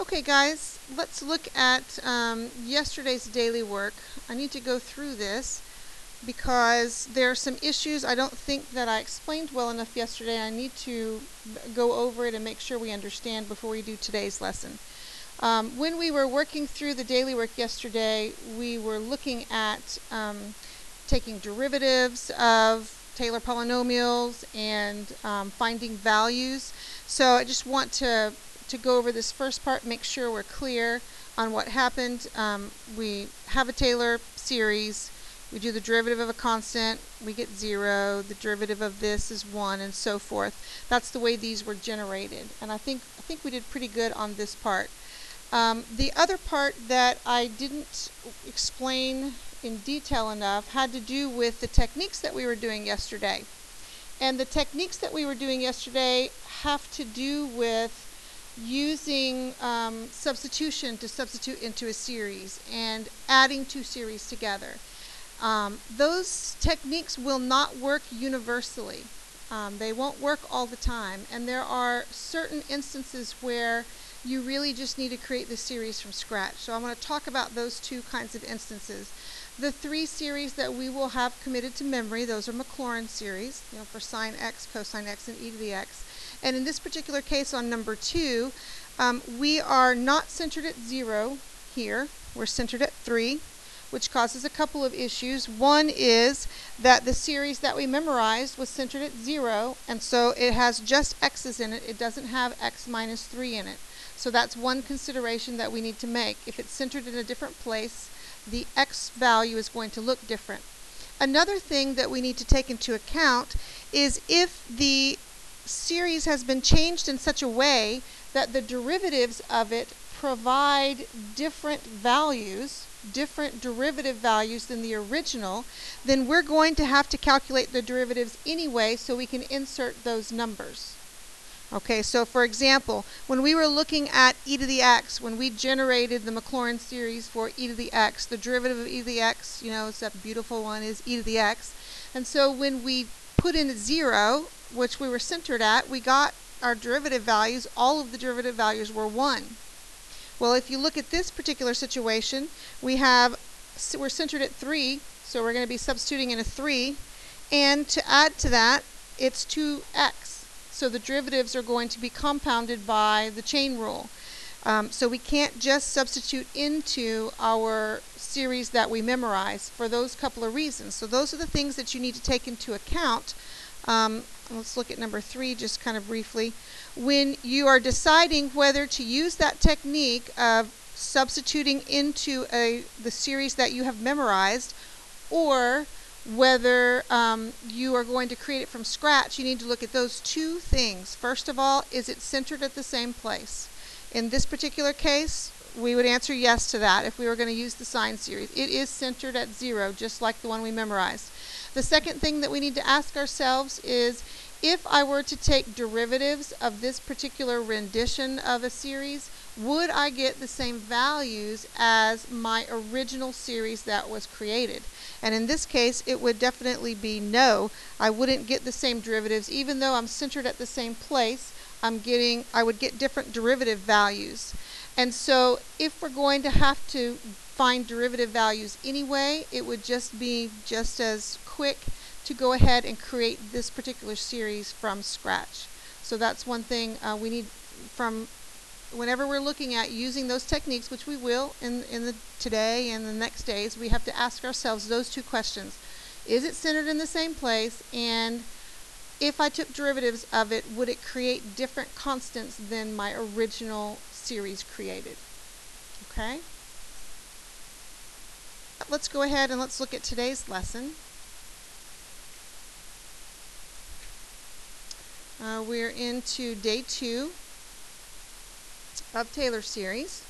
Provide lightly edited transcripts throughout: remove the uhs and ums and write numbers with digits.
Okay guys, let's look at yesterday's daily work. I need to go through this because there are some issues I don't think that I explained well enough yesterday. I need to go over it and make sure we understand before we do today's lesson. When we were working through the daily work yesterday, we were looking at taking derivatives of Taylor polynomials and finding values. So I just want to go over this first part, make sure we're clear on what happened. We have a Taylor series. We do the derivative of a constant, we get 0. The derivative of this is 1, and so forth. That's the way these were generated, and I think we did pretty good on this part. The other part that I didn't explain in detail enough had to do with the techniques that we were doing yesterday. And the techniques that we were doing yesterday have to do with using substitution to substitute into a series and adding two series together. Those techniques will not work universally. They won't work all the time, and there are certain instances where you really just need to create the series from scratch. So I want to talk about those two kinds of instances. The three series that we will have committed to memory, those are Maclaurin series, for sine x, cosine x, and e to the x. And in this particular case on number 2, we are not centered at 0 here. We're centered at 3, which causes a couple of issues. One is that the series that we memorized was centered at 0, and so it has just x's in it. It doesn't have x minus 3 in it. So that's one consideration that we need to make. If it's centered in a different place, the x value is going to look different. Another thing that we need to take into account is if the series has been changed in such a way that the derivatives of it provide different values, different derivative values than the original, then we're going to have to calculate the derivatives anyway so we can insert those numbers. Okay, so for example, when we were looking at e to the x, when we generated the Maclaurin series for e to the x, the derivative of e to the x, it's that beautiful one, is e to the x. And so when we put in 0, which we were centered at, we got our derivative values. All of the derivative values were 1. Well, if you look at this particular situation, we're centered at 3, so we're going to be substituting in a 3. And to add to that, it's 2x. So the derivatives are going to be compounded by the chain rule. So we can't just substitute into our series that we memorize for those couple of reasons. So those are the things that you need to take into account. Let's look at number 3 just kind of briefly. When you are deciding whether to use that technique of substituting into the series that you have memorized, or whether you are going to create it from scratch, you need to look at those two things. First of all, is it centered at the same place? In this particular case, we would answer yes to that if we were going to use the sine series. It is centered at 0, just like the one we memorized. The second thing that we need to ask ourselves is, if I were to take derivatives of this particular rendition of a series, would I get the same values as my original series that was created? And in this case, it would definitely be no. I wouldn't get the same derivatives. Even though I'm centered at the same place, I would get different derivative values. And so if we're going to have to find derivative values anyway, it would just be just as quick to go ahead and create this particular series from scratch. So that's one thing we need from whenever we're looking at using those techniques, which we will in the today and the next days. We have to ask ourselves those two questions. Is it centered in the same place? And if I took derivatives of it, would it create different constants than my original series created? Okay? Let's go ahead and let's look at today's lesson. We're into day 2 of Taylor series.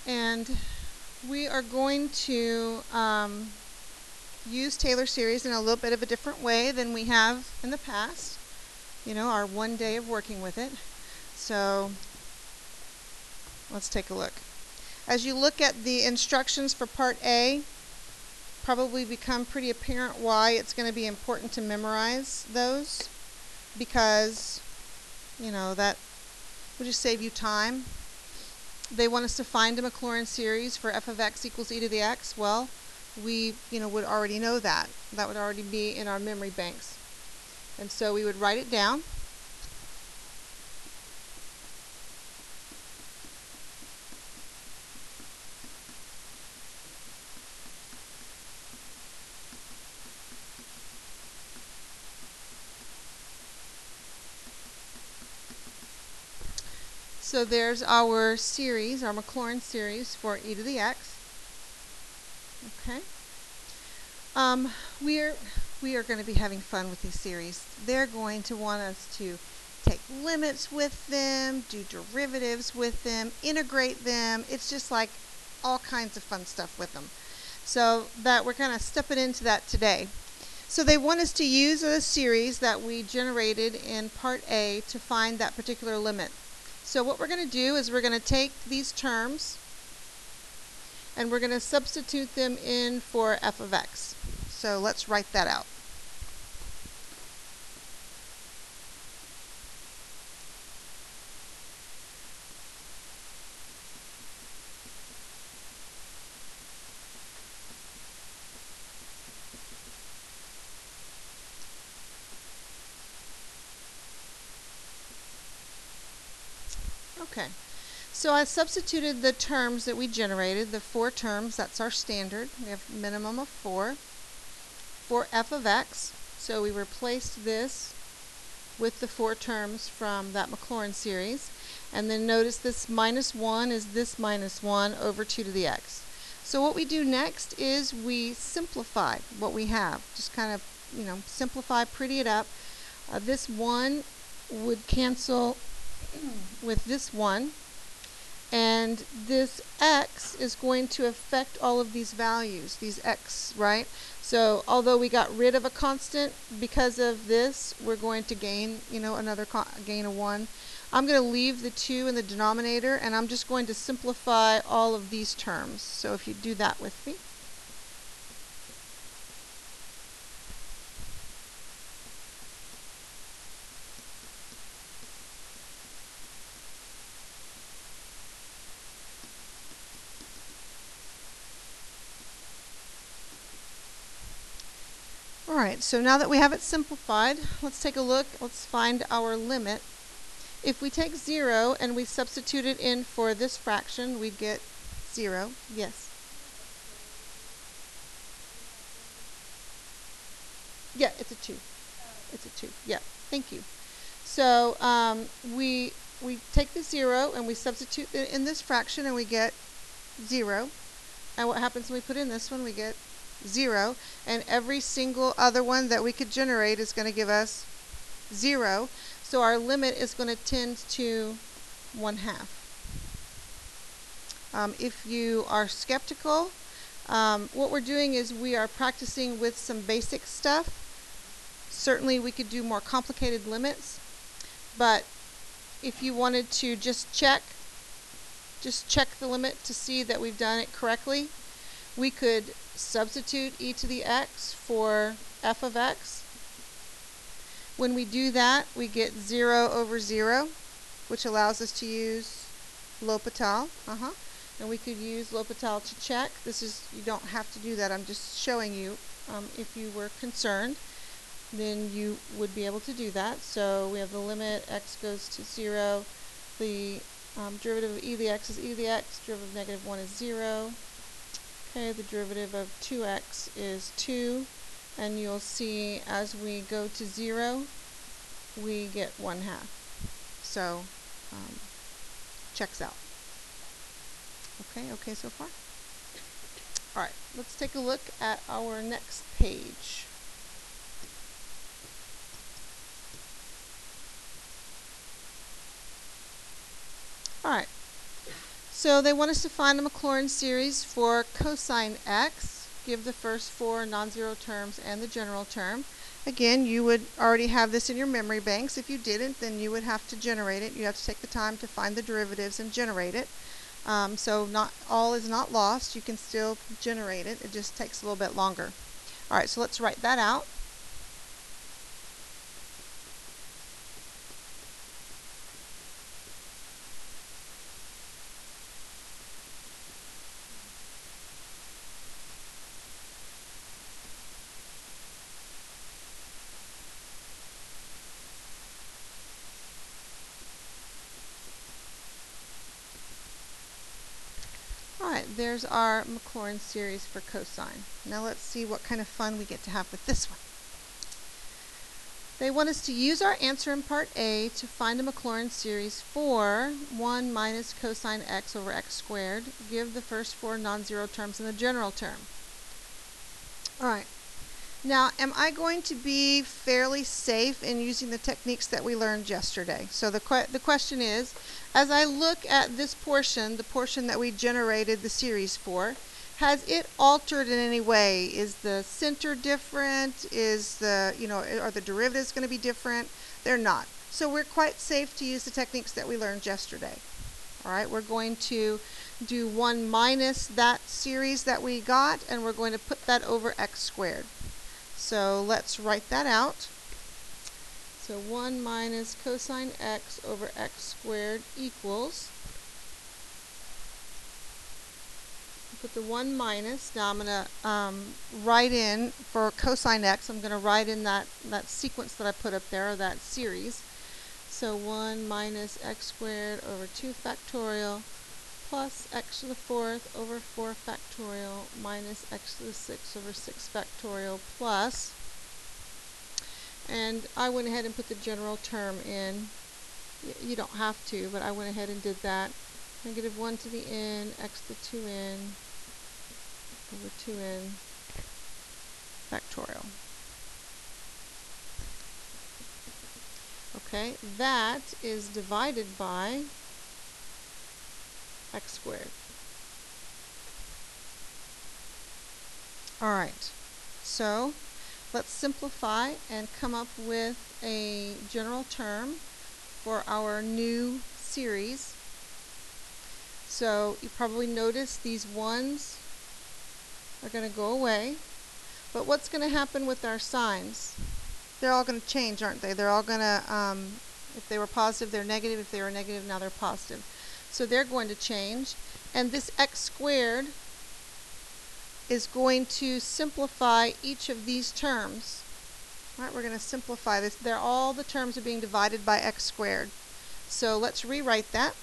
And we are going to use Taylor series in a little bit of a different way than we have in the past. Our one day of working with it. So let's take a look. As you look at the instructions for part A, probably become pretty apparent why it's going to be important to memorize those, because You know, that would just save you time. They want us to find a Maclaurin series for f of x equals e to the x. Well, we, would already know that. That would already be in our memory banks. And so we would write it down. So there's our series, our Maclaurin series for e to the x. Okay. We are going to be having fun with these series. They're going to want us to take limits with them, do derivatives with them, integrate them. It's just like all kinds of fun stuff with them. So that we're kind of stepping into that today. So they want us to use a series that we generated in part A to find that particular limit. So what we're going to do is we're going to take these terms and we're going to substitute them in for f of x. So let's write that out. Okay, so I substituted the terms that we generated, the 4 terms, that's our standard. We have a minimum of 4 for f of x. So we replaced this with the 4 terms from that Maclaurin series. And then notice this minus 1 is this minus 1 over 2 to the x. So what we do next is we simplify what we have. Just kind of, simplify, pretty it up. This 1 would cancel with this 1. And this x is going to affect all of these values, these x, right? So although we got rid of a constant, because of this, we're going to gain, another gain of 1. I'm going to leave the 2 in the denominator, and I'm just going to simplify all of these terms. So if you do that with me. Alright, so now that we have it simplified, let's take a look. Let's find our limit. If we take 0 and we substitute it in for this fraction, we'd get 0. Yes? Yeah, it's a 2. It's a 2. Yeah, thank you. So we take the 0 and we substitute it in this fraction and we get 0. And what happens when we put in this one? We get 0. And every single other one that we could generate is going to give us 0. So our limit is going to tend to 1/2. If you are skeptical, what we're doing is we are practicing with some basic stuff. Certainly we could do more complicated limits, but if you wanted to just check the limit to see that we've done it correctly, we could substitute e to the x for f of x. When we do that, we get 0 over 0, which allows us to use L'Hopital. And we could use L'Hopital to check. You don't have to do that. I'm just showing you. If you were concerned, then you would be able to do that. So we have the limit, x goes to 0. The derivative of e to the x is e to the x. Derivative of negative 1 is 0. Okay, the derivative of 2x is 2. And you'll see as we go to 0, we get 1/2. So, checks out. Okay so far? Alright, let's take a look at our next page. Alright, so they want us to find a Maclaurin series for cosine x. Give the first 4 non-zero terms and the general term. Again, you would already have this in your memory banks. If you didn't, then you would have to generate it. You have to take the time to find the derivatives and generate it. So not all is not lost. You can still generate it. It just takes a little bit longer. Alright, so let's write that out. there's our Maclaurin series for cosine. Now let's see what kind of fun we get to have with this one. They want us to use our answer in part A to find a Maclaurin series for 1 minus cosine x over x squared. Give the first four non-zero terms in the general term. All right. Now, am I going to be fairly safe in using the techniques that we learned yesterday? So the question is, as I look at this portion, the portion that we generated the series for, has it altered in any way? Is the center different? Is the, are the derivatives going to be different? They're not. So we're quite safe to use the techniques that we learned yesterday. All right, we're going to do 1 minus that series that we got, and we're going to put that over x squared. So let's write that out. So 1 minus cosine x over x squared equals, put the 1 minus, now I'm going to write in for cosine x, I'm going to write in that sequence that I put up there, or that series. So 1 minus x squared over 2 factorial plus x to the 4th over 4 factorial minus x to the 6th over 6 factorial plus, and I went ahead and put the general term in. You don't have to, but I went ahead and did that. Negative 1 to the n, x to the 2n over 2n factorial. Okay, that is divided by x squared. Alright, so let's simplify and come up with a general term for our new series. So you probably noticed these ones are going to go away, but what's going to happen with our signs? They're all going to change, aren't they? They're all going to, if they were positive, they're negative. If they were negative, now they're positive. So they're going to change, and this x squared is going to simplify each of these terms. All right, we're going to simplify this. All the terms are being divided by x squared. So let's rewrite that.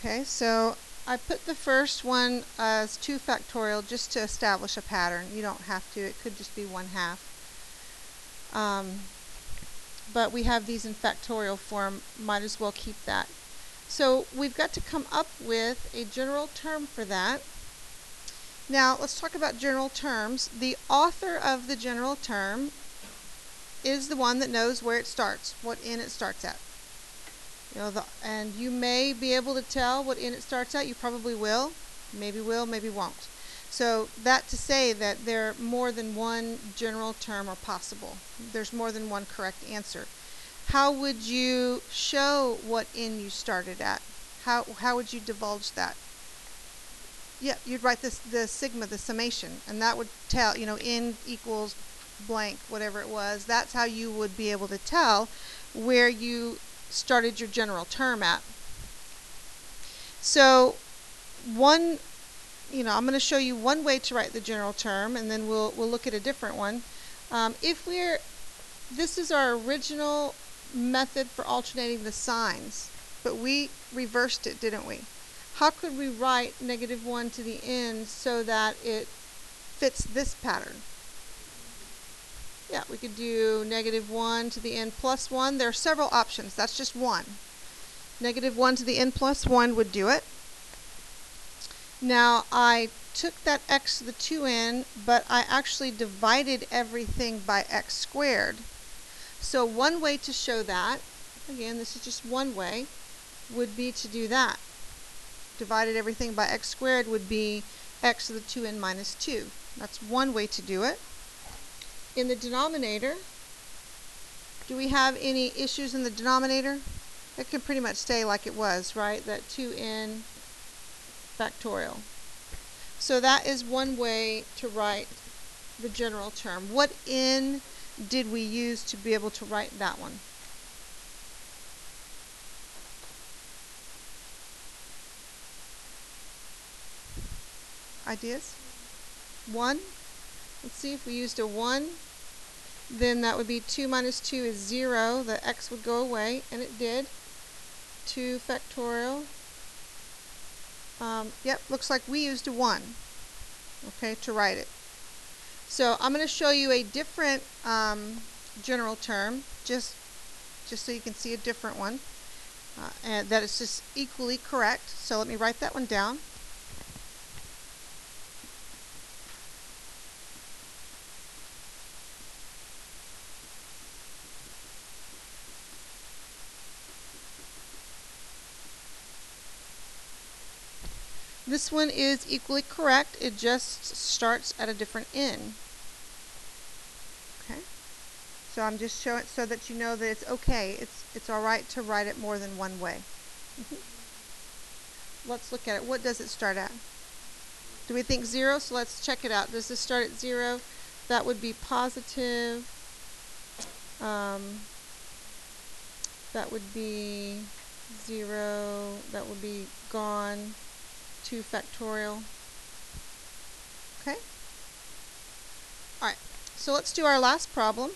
Okay, so I put the first one as 2 factorial just to establish a pattern. You don't have to. It could just be 1/2. But we have these in factorial form. Might as well keep that. So we've got to come up with a general term for that. Now let's talk about general terms. The author of the general term is the one that knows where it starts, what n it starts at. And you may be able to tell what n it starts at. You probably will, maybe won't. So that to say that there are more than one general term are possible. There's more than one correct answer. How would you show what n you started at? How would you divulge that? Yeah, you'd write the sigma, the summation, and that would tell, n equals blank, whatever it was. That's how you would be able to tell where you started your general term at. So I'm going to show you one way to write the general term, and then we'll look at a different one. This is our original method for alternating the signs, but we reversed it, didn't we? How could we write negative 1 to the n so that it fits this pattern? Yeah, we could do negative 1 to the n plus 1. There are several options. That's just one. Negative 1 to the n plus 1 would do it. Now, I took that x to the 2n, but I actually divided everything by x squared. So one way to show that, again, this is just one way, would be to do that. Divided everything by x squared would be x to the 2n minus 2. That's one way to do it. In the denominator, do we have any issues in the denominator? It can pretty much stay like it was, right? That 2n factorial. So that is one way to write the general term. What n did we use to be able to write that one? ideas? 1. Let's see if we used a 1. Then that would be 2 minus 2 is 0. The x would go away, and it did. 2 factorial. Yep, looks like we used a 1, okay, to write it. So I'm going to show you a different general term, just so you can see a different one, and that is just equally correct. So let me write that one down. This one is equally correct. It just starts at a different n. Okay. So I'm just showing it so that you know that it's okay. It's all right to write it more than one way. Let's look at it. What does it start at? Do we think 0? So let's check it out. Does this start at 0? That would be positive. That would be 0. That would be gone. 2 factorial. Okay? Alright, so let's do our last problem.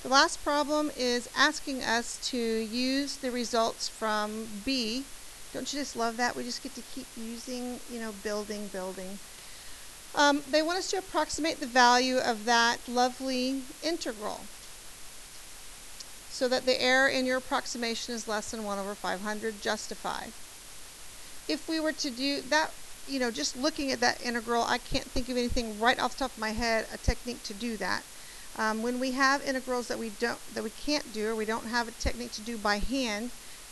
The last problem is asking us to use the results from B. Don't you just love that? We just get to keep using, building. They want us to approximate the value of that lovely integral so that the error in your approximation is less than 1 over 500. Justify. If we were to do that, just looking at that integral, I can't think of anything right off the top of my head, a technique to do that. When we have integrals that we can't do, or we don't have a technique to do by hand,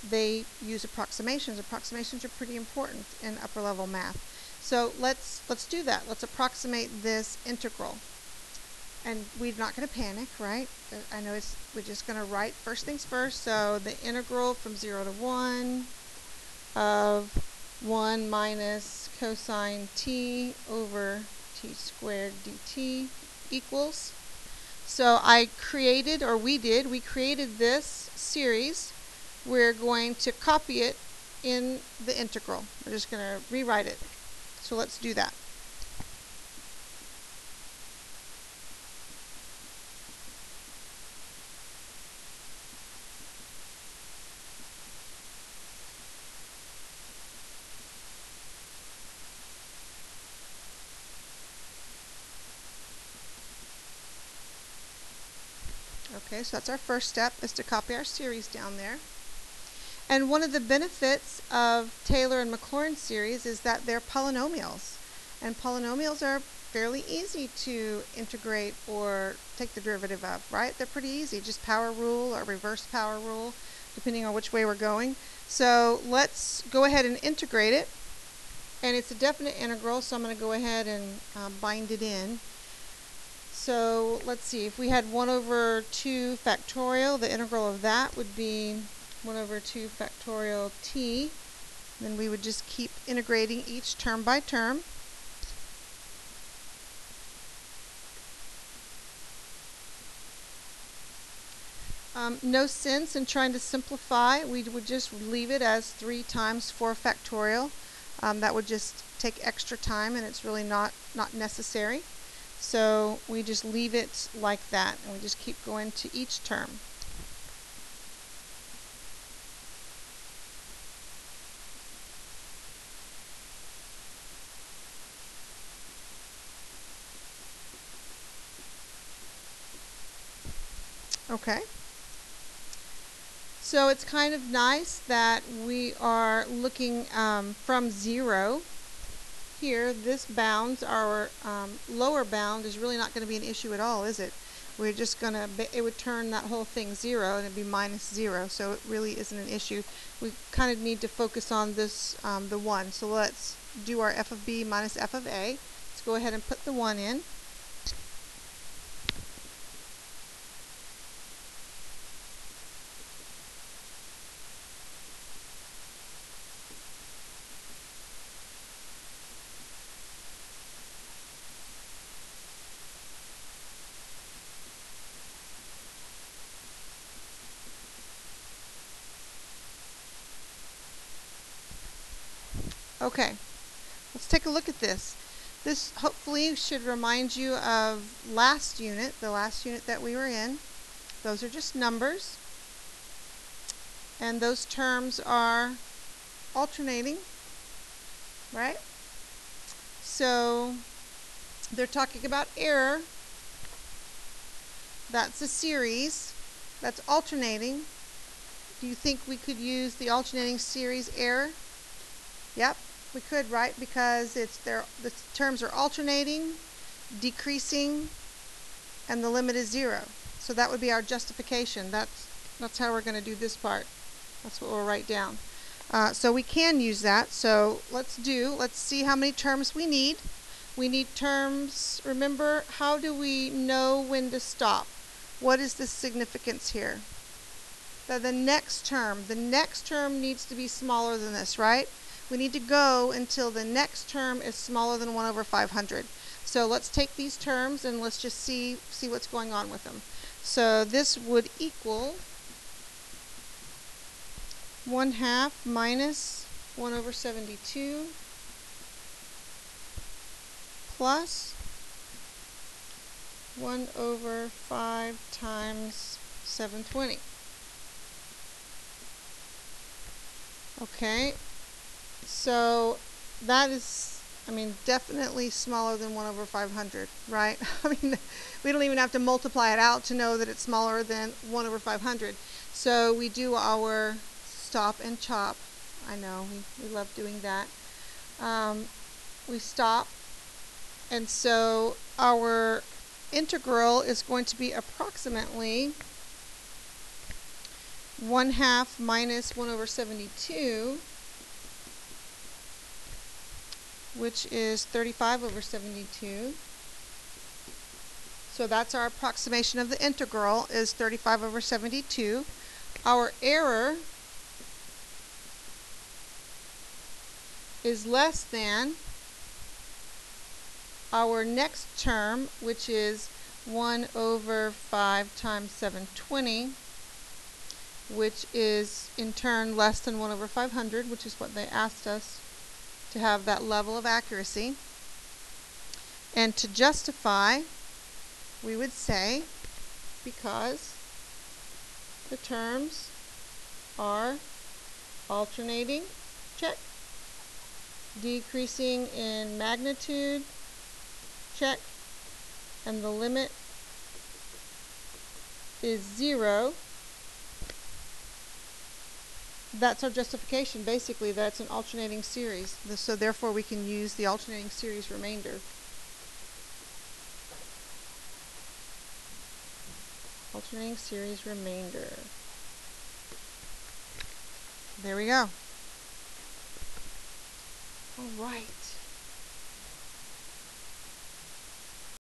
they use approximations. Approximations are pretty important in upper level math. So let's do that. Let's approximate this integral. And we're not going to panic, right? I know we're just going to write first things first. So the integral from 0 to 1 of 1 minus cosine t over t squared dt equals. So we created this series. We're going to copy it in the integral. We're just going to rewrite it. So let's do that. Okay, so that's our first step, is to copy our series down there. And one of the benefits of Taylor and Maclaurin series is that they're polynomials. And polynomials are fairly easy to integrate or take the derivative of, right? They're pretty easy, just power rule or reverse power rule, depending on which way we're going. So let's go ahead and integrate it. And it's a definite integral, so I'm going to go ahead and bind it in. So let's see, if we had 1 over 2 factorial, the integral of that would be 1 over 2 factorial t. Then we would just keep integrating each term by term. No sense in trying to simplify. We would just leave it as 3 times 4 factorial. That would just take extra time, and it's really not necessary. So we just leave it like that, and we just keep going to each term. Okay. So it's kind of nice that we are looking from 0. Here, this bounds, our lower bound is really not going to be an issue at all, is it? We're just going to, it would turn that whole thing 0, and it'd be minus 0, so it really isn't an issue. We kind of need to focus on this, the 1. So let's do our f of b minus f of a. Let's go ahead and put the 1 in. Okay, let's take a look at this. This hopefully should remind you of last unit, the last unit that we were in. Those are just numbers. And those terms are alternating, right? So they're talking about error. That's a series that's alternating. Do you think we could use the alternating series error? Yep, we could, right? Because the terms are alternating, decreasing, and the limit is 0. So that would be our justification. That's how we're going to do this part. That's what we'll write down. So we can use that. So let's see how many terms we need. We need terms. Remember, how do we know when to stop? What is the significance here? That the next term needs to be smaller than this, right? We need to go until the next term is smaller than 1 over 500. So let's take these terms and let's just see what's going on with them. So this would equal 1/2 minus 1 over 72 plus 1 over 5 times 720. Okay, so that is, definitely smaller than 1 over 500, right? We don't even have to multiply it out to know that it's smaller than 1 over 500. So we do our stop and chop. I know, we love doing that. We stop, and so our integral is going to be approximately 1/2 minus 1 over 72, which is 35 over 72. So that's our approximation of the integral, is 35 over 72. Our error is less than our next term, which is 1 over 5 times 720, which is in turn less than 1 over 500, which is what they asked us to have that level of accuracy. And to justify, we would say because the terms are alternating, check, decreasing in magnitude, check, and the limit is 0. That's our justification. Basically, that's an alternating series. So therefore, we can use the alternating series remainder. Alternating series remainder. There we go. All right.